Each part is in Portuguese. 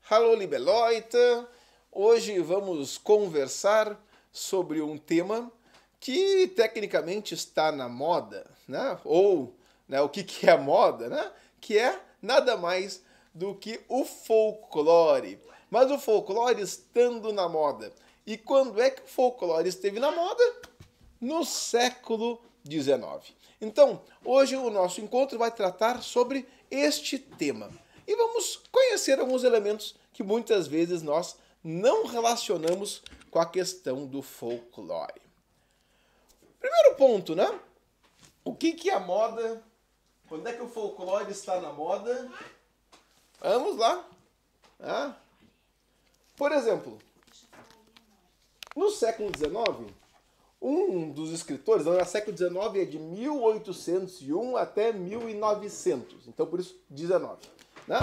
Hallo, liebe Leute! Hoje vamos conversar sobre um tema que tecnicamente está na moda, né? Ou o que é a moda, né? Que é nada mais do que o folclore. Mas o folclore estando na moda. E quando é que o folclore esteve na moda? No século XIX. Então, hoje o nosso encontro vai tratar sobre este tema. E vamos conhecer alguns elementos que muitas vezes nós não relacionamos com a questão do folclore. Primeiro ponto, né? O que é a moda? Quando é que o folclore está na moda? Vamos lá. Por exemplo, no século XIX, um dos escritores, no século XIX é de 1801 até 1900, então por isso 19. Né?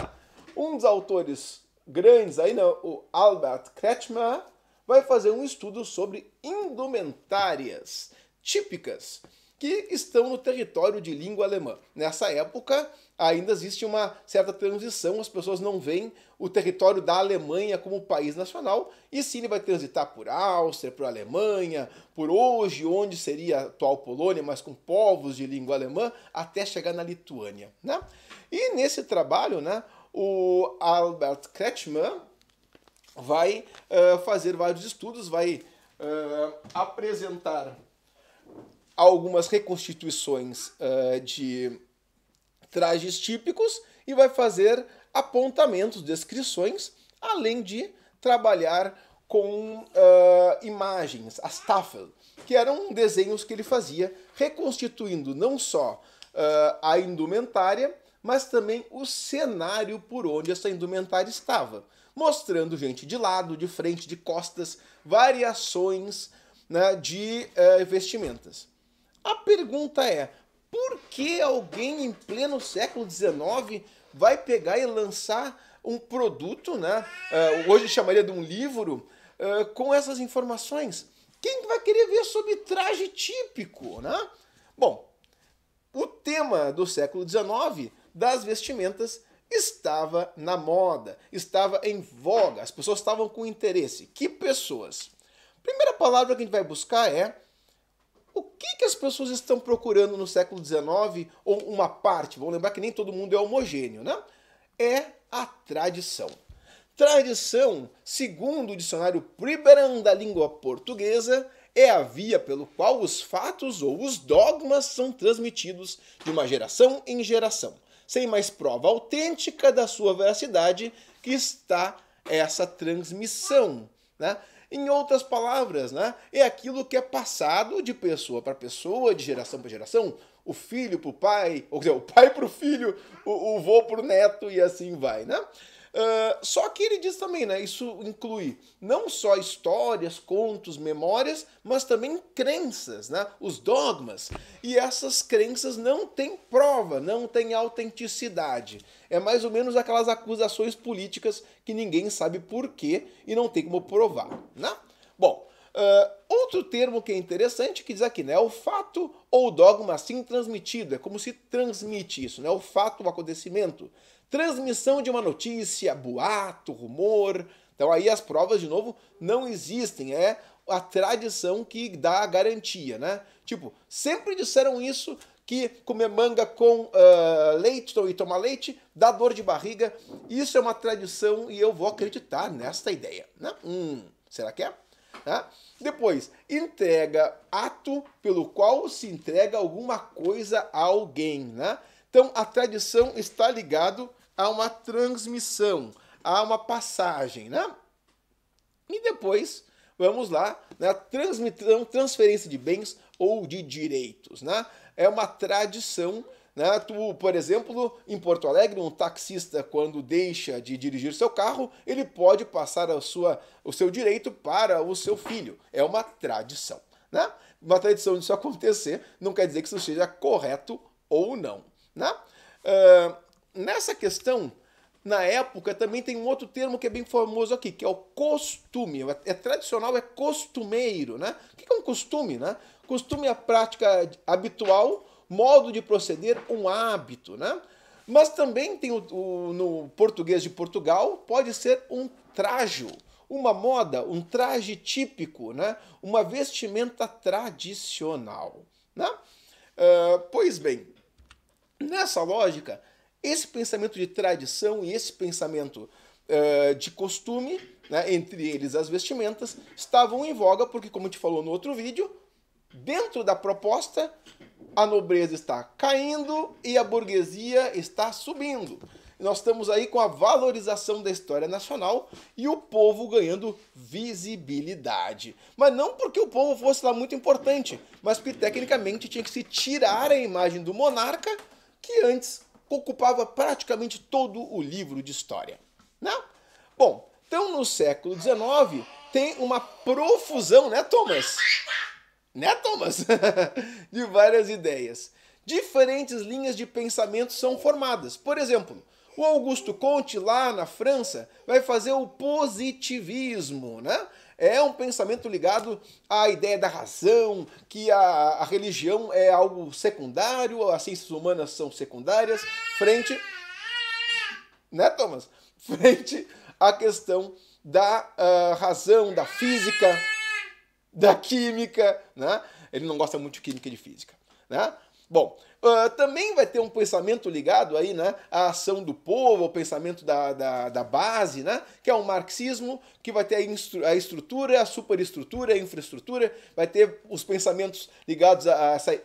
Um dos autores grandes aí, né, o Albert Kretschmer, vai fazer um estudo sobre indumentárias típicas que estão no território de língua alemã. Nessa época, ainda existe uma certa transição, as pessoas não veem o território da Alemanha como país nacional, e sim ele vai transitar por Áustria, por Alemanha, por hoje, onde seria a atual Polônia, mas com povos de língua alemã, até chegar na Lituânia. Né? E nesse trabalho, né, o Albert Kretschmer vai fazer vários estudos, vai apresentar algumas reconstituições de trajes típicos e vai fazer apontamentos, descrições, além de trabalhar com imagens, as Tafel, que eram desenhos que ele fazia, reconstituindo não só a indumentária, mas também o cenário por onde essa indumentária estava, mostrando gente de lado, de frente, de costas, variações, né, de vestimentas. A pergunta é, por que alguém em pleno século XIX vai pegar e lançar um produto, né? Hoje chamaria de um livro, com essas informações? Quem vai querer ver sobre traje típico, né? Bom, o tema do século XIX, das vestimentas, estava na moda, estava em voga, as pessoas estavam com interesse. Que pessoas? Primeira palavra que a gente vai buscar é o que as pessoas estão procurando no século XIX, ou uma parte, vamos lembrar que nem todo mundo é homogêneo, né? É a tradição. Tradição, segundo o dicionário Priberan da língua portuguesa, é a via pelo qual os fatos ou os dogmas são transmitidos de uma geração em geração, sem mais prova autêntica da sua veracidade que está essa transmissão, né? Em outras palavras, né, é aquilo que é passado de pessoa para pessoa, de geração para geração, o filho para o pai, ou seja, o pai para o filho, o vô para o neto e assim vai, né? Só que ele diz também, né, isso inclui não só histórias, contos, memórias, mas também crenças, né, os dogmas. E essas crenças não têm prova, não têm autenticidade. É mais ou menos aquelas acusações políticas que ninguém sabe por quê e não tem como provar. Né? Bom, outro termo que é interessante que diz aqui, né, o fato ou dogma assim transmitido. É como se transmite isso, né, o fato, o acontecimento. Transmissão de uma notícia, boato, rumor. Então aí as provas, de novo, não existem. É a tradição que dá a garantia, né? Tipo, sempre disseram isso, que comer manga com leite e tomar leite dá dor de barriga. Isso é uma tradição e eu vou acreditar nesta ideia. Né? Será que é? Depois, entrega, ato pelo qual se entrega alguma coisa a alguém. Né? Então, a tradição está ligado a uma transmissão, a uma passagem, né? E depois, vamos lá, né? Transferência de bens ou de direitos, né? É uma tradição, né? Tu, por exemplo, em Porto Alegre, um taxista, quando deixa de dirigir seu carro, ele pode passar o seu direito para o seu filho. É uma tradição, né? Uma tradição disso acontecer não quer dizer que isso seja correto ou não, né? Nessa questão, na época, também tem um outro termo que é bem famoso aqui, que é o costume. É tradicional, é costumeiro, né? O que é um costume, né? Costume é a prática habitual, modo de proceder, um hábito, né? Mas também tem no português de Portugal, pode ser um trajo, uma moda, um traje típico, né? Uma vestimenta tradicional. Né? Pois bem, nessa lógica, esse pensamento de tradição e esse pensamento de costume, né, entre eles as vestimentas, estavam em voga porque, como a gente falou no outro vídeo, dentro da proposta, a nobreza está caindo e a burguesia está subindo. Nós estamos aí com a valorização da história nacional e o povo ganhando visibilidade. Mas não porque o povo fosse lá muito importante, mas porque tecnicamente tinha que se tirar a imagem do monarca, que antes ocupava praticamente todo o livro de história. Né? Bom, então no século XIX tem uma profusão, né, Thomas? Né, Thomas? De várias ideias. Diferentes linhas de pensamento são formadas. Por exemplo, o Augusto Comte, lá na França, vai fazer o positivismo, né? É um pensamento ligado à ideia da razão, que a religião é algo secundário, as ciências humanas são secundárias, frente... Né, Thomas? Frente à questão da razão, da física, da química, né? Ele não gosta muito de química e de física, né? Bom, também vai ter um pensamento ligado aí, né, à ação do povo, ao pensamento da base, né, que é um marxismo, que vai ter a estrutura, a superestrutura, a infraestrutura, vai ter os pensamentos ligados a essa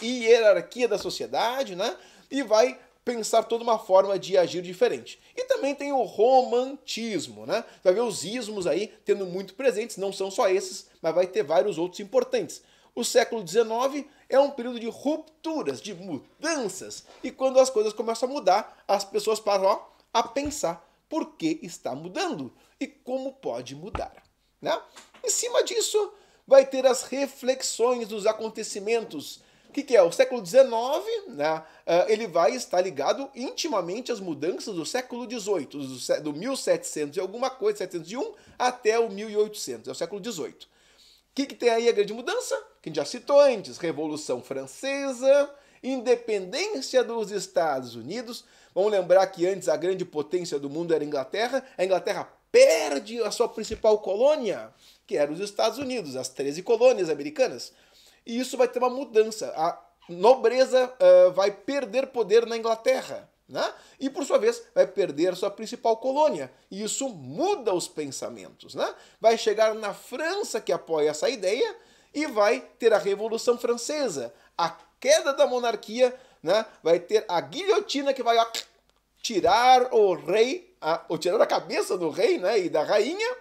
hierarquia da sociedade, né, e vai pensar toda uma forma de agir diferente. E também tem o romantismo, né? Vai ver os ismos aí tendo muito presentes, não são só esses, mas vai ter vários outros importantes. O século XIX é um período de rupturas, de mudanças, e quando as coisas começam a mudar, as pessoas param a pensar por que está mudando e como pode mudar. Né? Em cima disso, vai ter as reflexões dos acontecimentos. O que é? O século XIX, né, ele vai estar ligado intimamente às mudanças do século XVIII, do 1700 e alguma coisa, 701 até o 1800, é o século XVIII. O que tem aí a grande mudança? Que a gente já citou antes, Revolução Francesa, independência dos Estados Unidos. Vamos lembrar que antes a grande potência do mundo era a Inglaterra perde a sua principal colônia, que era os Estados Unidos, as 13 colônias americanas. E isso vai ter uma mudança. A nobreza vai perder poder na Inglaterra, né? E, por sua vez, vai perder sua principal colônia. E isso muda os pensamentos. Né? Vai chegar na França, que apoia essa ideia, e vai ter a Revolução Francesa. A queda da monarquia, né? Vai ter a guilhotina que vai tirar o rei, ou tirar a cabeça do rei, né? E da rainha.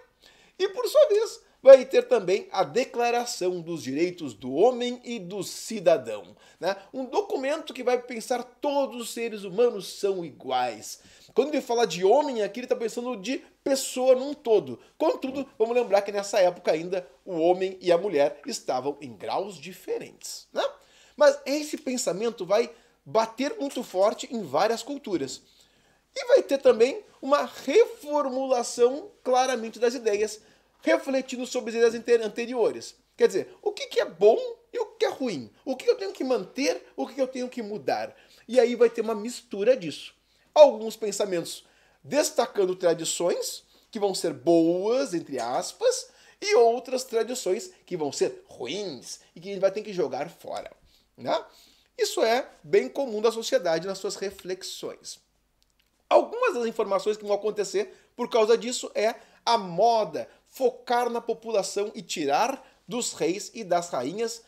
E, por sua vez, vai ter também a Declaração dos Direitos do Homem e do Cidadão. Né? Um documento que vai pensar todos os seres humanos são iguais. Quando ele fala de homem aqui, ele está pensando de pessoa num todo. Contudo, vamos lembrar que nessa época ainda o homem e a mulher estavam em graus diferentes. Né? Mas esse pensamento vai bater muito forte em várias culturas. E vai ter também uma reformulação claramente das ideias, refletindo sobre as ideias anteriores. Quer dizer, o que é bom e o que é ruim? O que eu tenho que manter, o que eu tenho que mudar? E aí vai ter uma mistura disso. Alguns pensamentos destacando tradições, que vão ser boas, entre aspas, e outras tradições que vão ser ruins e que a gente vai ter que jogar fora. Né? Isso é bem comum da sociedade nas suas reflexões. Algumas das informações que vão acontecer por causa disso é a moda, focar na população e tirar dos reis e das rainhas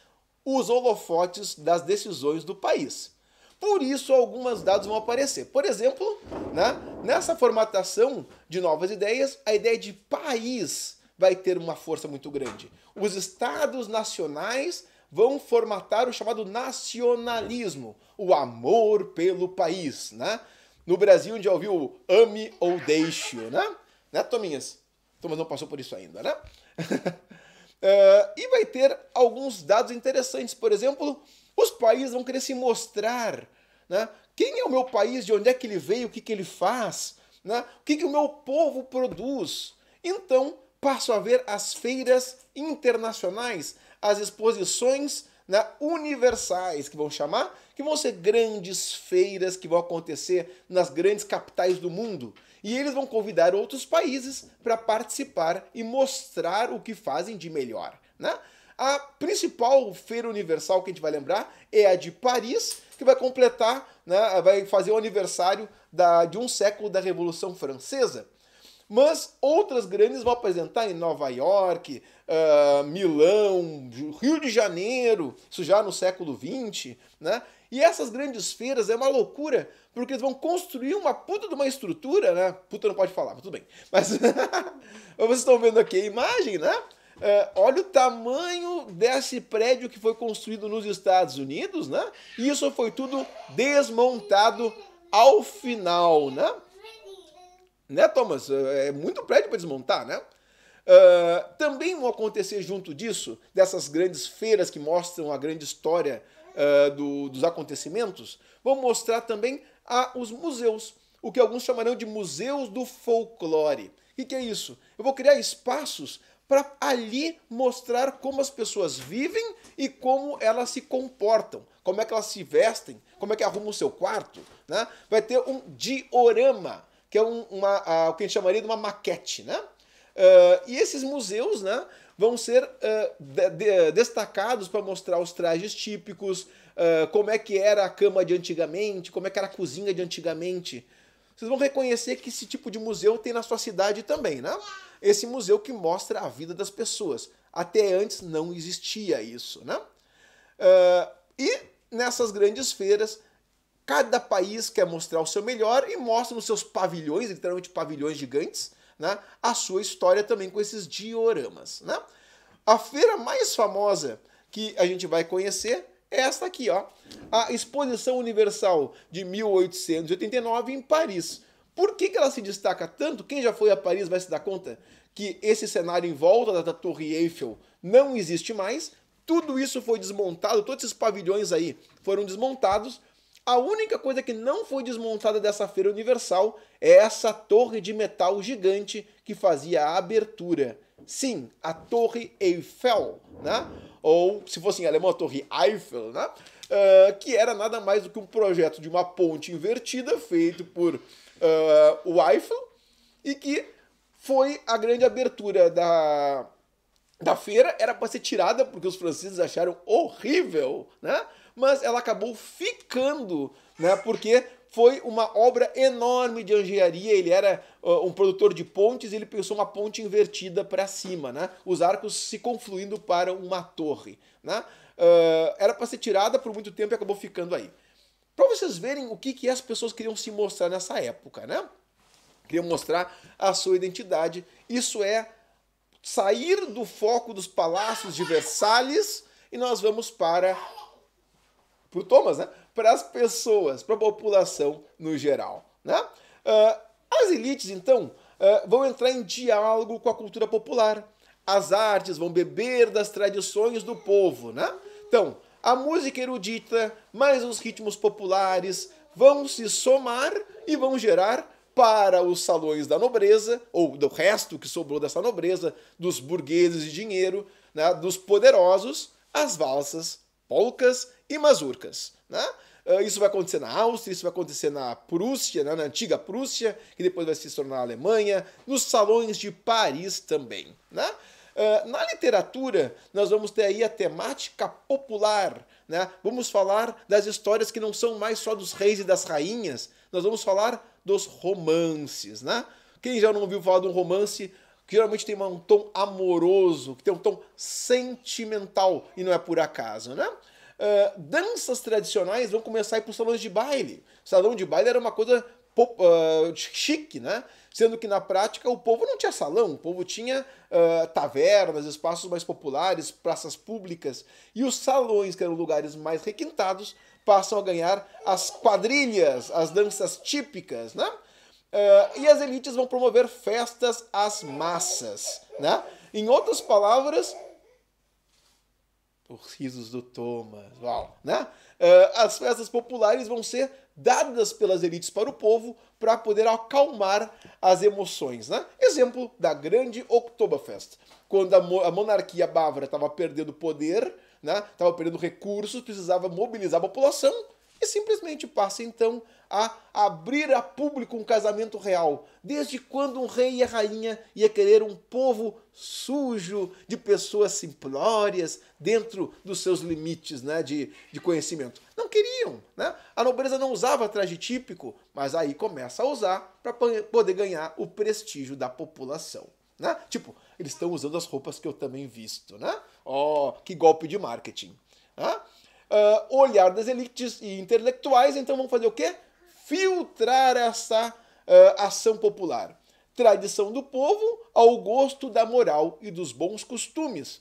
os holofotes das decisões do país. Por isso, alguns dados vão aparecer. Por exemplo, né, nessa formatação de novas ideias, a ideia de país vai ter uma força muito grande. Os estados nacionais vão formatar o chamado nacionalismo, o amor pelo país. Né? No Brasil, a gente já ouviu o ame ou deixe-o, né, Tominhas? Thomas não passou por isso ainda, né? E vai ter alguns dados interessantes. Por exemplo, os países vão querer se mostrar. Né? Quem é o meu país? De onde é que ele veio? O que ele faz? Né? O que o meu povo produz? Então, passo a ver as feiras internacionais, as exposições, né, universais, que vão chamar, que vão ser grandes feiras que vão acontecer nas grandes capitais do mundo. E eles vão convidar outros países para participar e mostrar o que fazem de melhor, né? A principal feira universal que a gente vai lembrar é a de Paris, que vai completar, né, vai fazer o aniversário de um século da Revolução Francesa. Mas outras grandes vão apresentar em Nova York, Milão, Rio de Janeiro, isso já no século XX, né? E essas grandes feiras é uma loucura, porque eles vão construir uma puta de uma estrutura, né? Puta não pode falar, mas tudo bem. Mas vocês estão vendo aqui a imagem, né? Olha o tamanho desse prédio que foi construído nos Estados Unidos, né? E isso foi tudo desmontado ao final, né? Né, Thomas? É muito prédio para desmontar, né? Também vão acontecer junto disso, dessas grandes feiras que mostram a grande história dos acontecimentos, vão mostrar também os museus, o que alguns chamarão de museus do folclore. O que é isso? Eu vou criar espaços para ali mostrar como as pessoas vivem e como elas se comportam, como é que elas se vestem, como é que arrumam o seu quarto, né? Vai ter um diorama, que é o que a gente chamaria de uma maquete, né? E esses museus, né, vão ser destacados para mostrar os trajes típicos, como é que era a cama de antigamente, como é que era a cozinha de antigamente. Vocês vão reconhecer que esse tipo de museu tem na sua cidade também, né? Esse museu que mostra a vida das pessoas. Até antes não existia isso, né? E nessas grandes feiras, cada país quer mostrar o seu melhor e mostra nos seus pavilhões, literalmente pavilhões gigantes, né, a sua história também com esses dioramas, né? A feira mais famosa que a gente vai conhecer é esta aqui, ó, a Exposição Universal de 1889 em Paris. Por que ela se destaca tanto? Quem já foi a Paris vai se dar conta que esse cenário em volta da Torre Eiffel não existe mais. Tudo isso foi desmontado, todos esses pavilhões aí foram desmontados. A única coisa que não foi desmontada dessa feira universal é essa torre de metal gigante que fazia a abertura. Sim, a Torre Eiffel, né? Ou, se fosse em alemão, a Torre Eiffel, né? Que era nada mais do que um projeto de uma ponte invertida feito por o Eiffel e que foi a grande abertura da feira. Era para ser tirada porque os franceses acharam horrível, né? Mas ela acabou ficando, né? Porque foi uma obra enorme de engenharia. Ele era um produtor de pontes e ele pensou uma ponte invertida para cima, né? Os arcos se confluindo para uma torre, né? Era para ser tirada por muito tempo e acabou ficando aí. Para vocês verem o que as pessoas queriam se mostrar nessa época, né? Queriam mostrar a sua identidade. Isso é sair do foco dos palácios de Versalhes e nós vamos para o Thomas, né? Para as pessoas, para a população no geral, né? As elites, então, vão entrar em diálogo com a cultura popular. As artes vão beber das tradições do povo, né? Então, a música erudita, mais os ritmos populares vão se somar e vão gerar para os salões da nobreza, ou do resto que sobrou dessa nobreza, dos burgueses de dinheiro, né, dos poderosos, as valsas, polcas e mazurcas, né? Isso vai acontecer na Áustria, isso vai acontecer na Prússia, né, na antiga Prússia, que depois vai se tornar a Alemanha, nos salões de Paris também, né? Na literatura, nós vamos ter aí a temática popular, né? Vamos falar das histórias que não são mais só dos reis e das rainhas, nós vamos falar dos romances, né? Quem já não ouviu falar de um romance que geralmente tem um tom amoroso, que tem um tom sentimental, e não é por acaso, né? Danças tradicionais vão começar a ir para os salões de baile. O salão de baile era uma coisa chique, né? Sendo que na prática o povo não tinha salão, o povo tinha tavernas, espaços mais populares, praças públicas, e os salões, que eram lugares mais requintados, passam a ganhar as quadrilhas, as danças típicas, né? E as elites vão promover festas às massas, né? Em outras palavras, os risos do Thomas, uau, né? As festas populares vão ser dadas pelas elites para o povo para poder acalmar as emoções, né? Exemplo da grande Oktoberfest, quando a monarquia bávara estava perdendo poder, né? Estava perdendo recursos, precisava mobilizar a população e simplesmente passa então a abrir a público um casamento real. Desde quando um rei e a rainha ia querer um povo sujo, de pessoas simplórias, dentro dos seus limites, né, de conhecimento? Não queriam, né? A nobreza não usava traje típico, mas aí começa a usar para poder ganhar o prestígio da população. Né? Tipo, eles estão usando as roupas que eu também visto, né? Ó, que golpe de marketing. Né? Olhar das elites e intelectuais, então vão fazer o quê? Filtrar essa ação popular. Tradição do povo ao gosto da moral e dos bons costumes.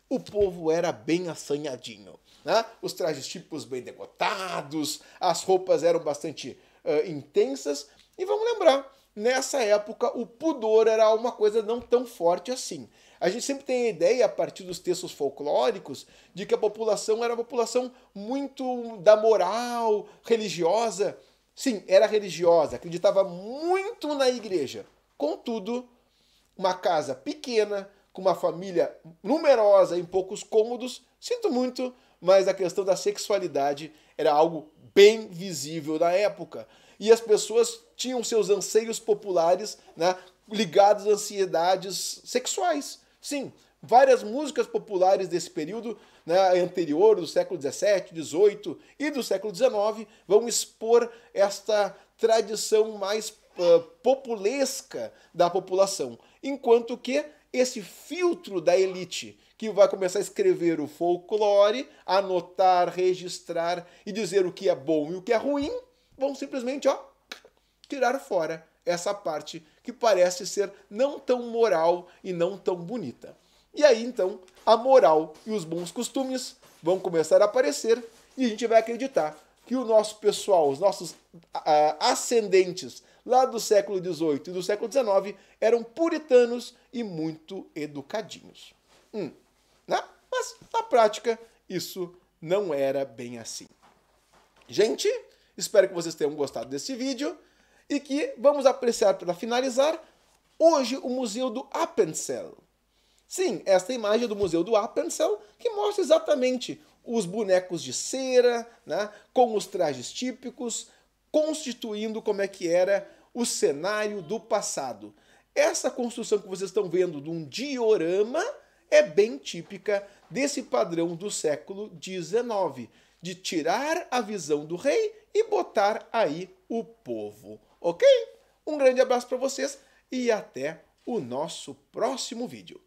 O povo era bem assanhadinho. Né? Os trajes típicos bem decotados, as roupas eram bastante intensas. E vamos lembrar, nessa época o pudor era uma coisa não tão forte assim. A gente sempre tem a ideia, a partir dos textos folclóricos, de que a população era uma população muito da moral, religiosa. Sim, era religiosa, acreditava muito na igreja. Contudo, uma casa pequena, com uma família numerosa em poucos cômodos, sinto muito, mas a questão da sexualidade era algo bem visível na época. E as pessoas tinham seus anseios populares, né, ligados a ansiedades sexuais. Sim, várias músicas populares desse período, né, anterior, do século XVII, XVIII e do século XIX, vão expor esta tradição mais populesca da população. Enquanto que esse filtro da elite, que vai começar a escrever o folclore, anotar, registrar e dizer o que é bom e o que é ruim, vão simplesmente tirar fora essa parte que parece ser não tão moral e não tão bonita. E aí, então, a moral e os bons costumes vão começar a aparecer e a gente vai acreditar que o nosso pessoal, os nossos ascendentes lá do século XVIII e do século XIX eram puritanos e muito educadinhos. Né? Mas, na prática, isso não era bem assim. Gente, espero que vocês tenham gostado desse vídeo e que vamos apreciar, para finalizar, hoje o Museu do Appenzell. Sim, esta imagem do Museu do Appenzell que mostra exatamente os bonecos de cera, né, com os trajes típicos, constituindo como é que era o cenário do passado. Essa construção que vocês estão vendo de um diorama é bem típica desse padrão do século XIX, de tirar a visão do rei e botar aí o povo. Ok? Um grande abraço para vocês e até o nosso próximo vídeo.